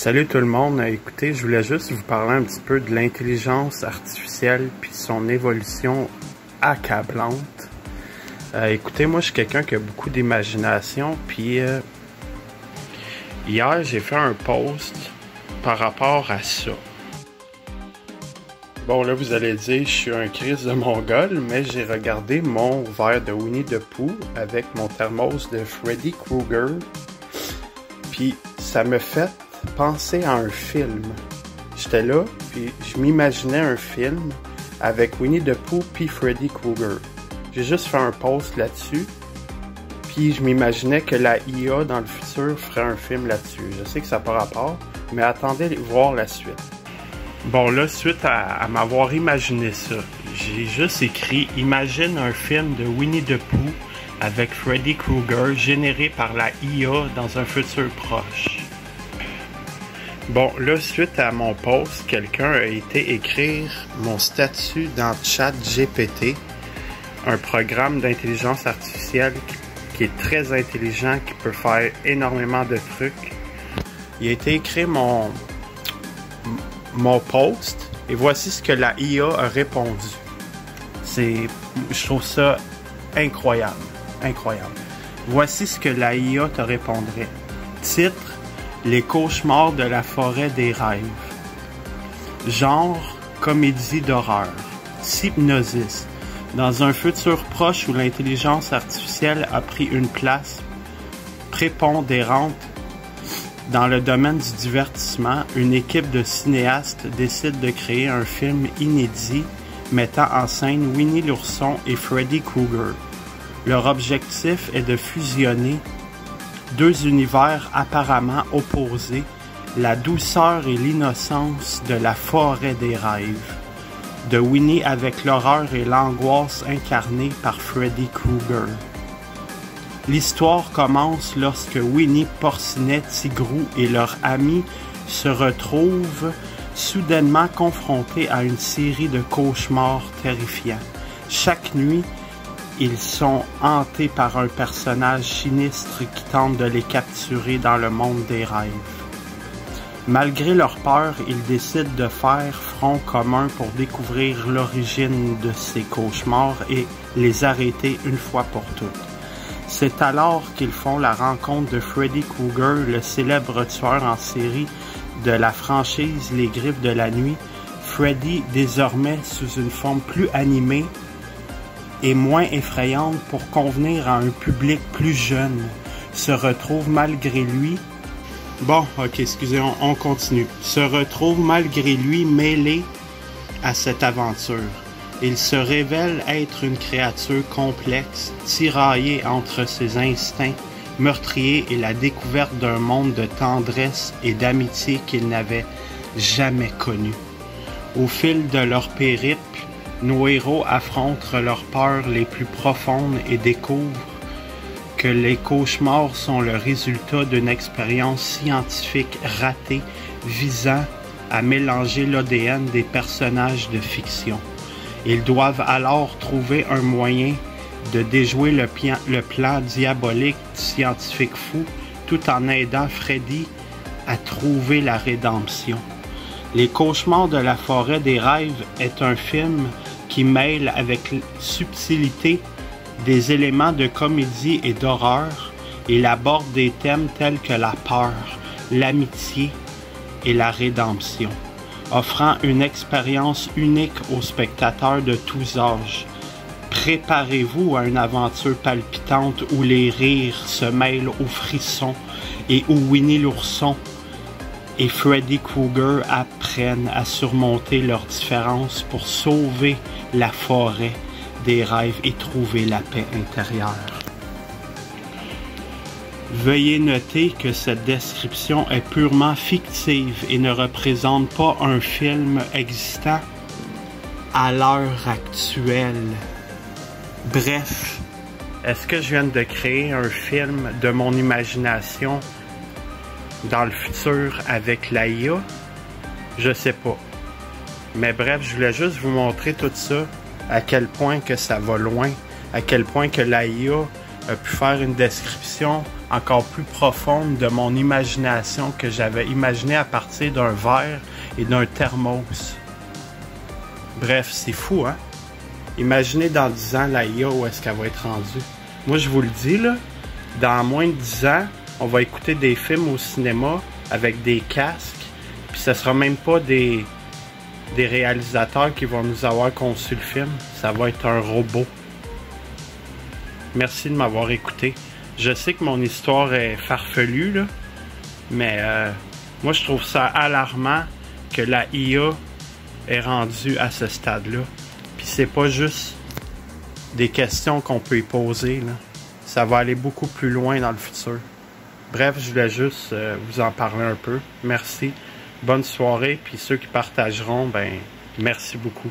Salut tout le monde, écoutez, je voulais juste vous parler un petit peu de l'intelligence artificielle puis son évolution accablante. Écoutez, moi je suis quelqu'un qui a beaucoup d'imagination, puis hier j'ai fait un post par rapport à ça. Bon là vous allez dire je suis un Christ de mongol, mais j'ai regardé mon verre de Winnie the Pooh avec mon thermos de Freddy Krueger, puis ça me fait penser à un film. J'étais là, puis je m'imaginais un film avec Winnie the Pooh puis Freddy Krueger. J'ai juste fait un post là-dessus, puis je m'imaginais que la IA dans le futur ferait un film là-dessus. Je sais que ça n'a pas rapport, mais attendez de voir la suite. Bon là, suite à m'avoir imaginé ça, j'ai juste écrit « Imagine un film de Winnie the Pooh avec Freddy Krueger généré par la IA dans un futur proche ». Bon, là, suite à mon post, quelqu'un a été écrire mon statut dans ChatGPT, un programme d'intelligence artificielle qui est très intelligent, qui peut faire énormément de trucs. Il a été écrit mon post, et voici ce que la IA a répondu. Je trouve ça incroyable, incroyable. Voici ce que la IA te répondrait. Titre: Les cauchemars de la forêt des rêves. Genre, comédie d'horreur. Hypnosis. Dans un futur proche où l'intelligence artificielle a pris une place prépondérante dans le domaine du divertissement, une équipe de cinéastes décide de créer un film inédit mettant en scène Winnie l'ourson et Freddy Krueger. Leur objectif est de fusionner deux univers apparemment opposés, la douceur et l'innocence de la forêt des rêves, de Winnie avec l'horreur et l'angoisse incarnées par Freddy Krueger. L'histoire commence lorsque Winnie, Porcinet, Tigrou et leurs amis se retrouvent soudainement confrontés à une série de cauchemars terrifiants. Chaque nuit, ils sont hantés par un personnage sinistre qui tente de les capturer dans le monde des rêves. Malgré leur peur, ils décident de faire front commun pour découvrir l'origine de ces cauchemars et les arrêter une fois pour toutes. C'est alors qu'ils font la rencontre de Freddy Krueger, le célèbre tueur en série de la franchise Les Griffes de la Nuit. Freddy, désormais sous une forme plus animée et moins effrayante pour convenir à un public plus jeune, se retrouve malgré lui... Bon, ok, excusez, on continue. Se retrouve malgré lui mêlé à cette aventure. Il se révèle être une créature complexe, tiraillée entre ses instincts meurtriers et la découverte d'un monde de tendresse et d'amitié qu'il n'avait jamais connu. Au fil de leur périple, nos héros affrontent leurs peurs les plus profondes et découvrent que les cauchemars sont le résultat d'une expérience scientifique ratée visant à mélanger l'ADN des personnages de fiction. Ils doivent alors trouver un moyen de déjouer le plan diabolique du scientifique fou tout en aidant Freddy à trouver la rédemption. Les cauchemars de la forêt des rêves est un film qui mêle avec subtilité des éléments de comédie et d'horreur. Il aborde des thèmes tels que la peur, l'amitié et la rédemption, offrant une expérience unique aux spectateurs de tous âges. Préparez-vous à une aventure palpitante où les rires se mêlent aux frissons et où Winnie l'ourson et Freddy Krueger apprennent à surmonter leurs différences pour sauver la forêt des rêves et trouver la paix intérieure. Veuillez noter que cette description est purement fictive et ne représente pas un film existant à l'heure actuelle. Bref, est-ce que je viens de créer un film de mon imagination dans le futur avec l'IA? Je sais pas. Mais bref, je voulais juste vous montrer tout ça, à quel point que ça va loin, à quel point que l'IA a pu faire une description encore plus profonde de mon imagination que j'avais imaginé à partir d'un verre et d'un thermos. Bref, c'est fou, hein? Imaginez dans 10 ans la IA où est-ce qu'elle va être rendue. Moi, je vous le dis, là, dans moins de 10 ans, on va écouter des films au cinéma avec des casques, puis ce sera même pas des réalisateurs qui vont nous avoir conçu le film. Ça va être un robot. Merci de m'avoir écouté. Je sais que mon histoire est farfelue, là, mais moi, je trouve ça alarmant que la IA est rendue à ce stade-là. Puis c'est pas juste des questions qu'on peut y poser, là. Ça va aller beaucoup plus loin dans le futur. Bref, je voulais juste vous en parler un peu. Merci. Bonne soirée. Puis ceux qui partageront, ben, merci beaucoup.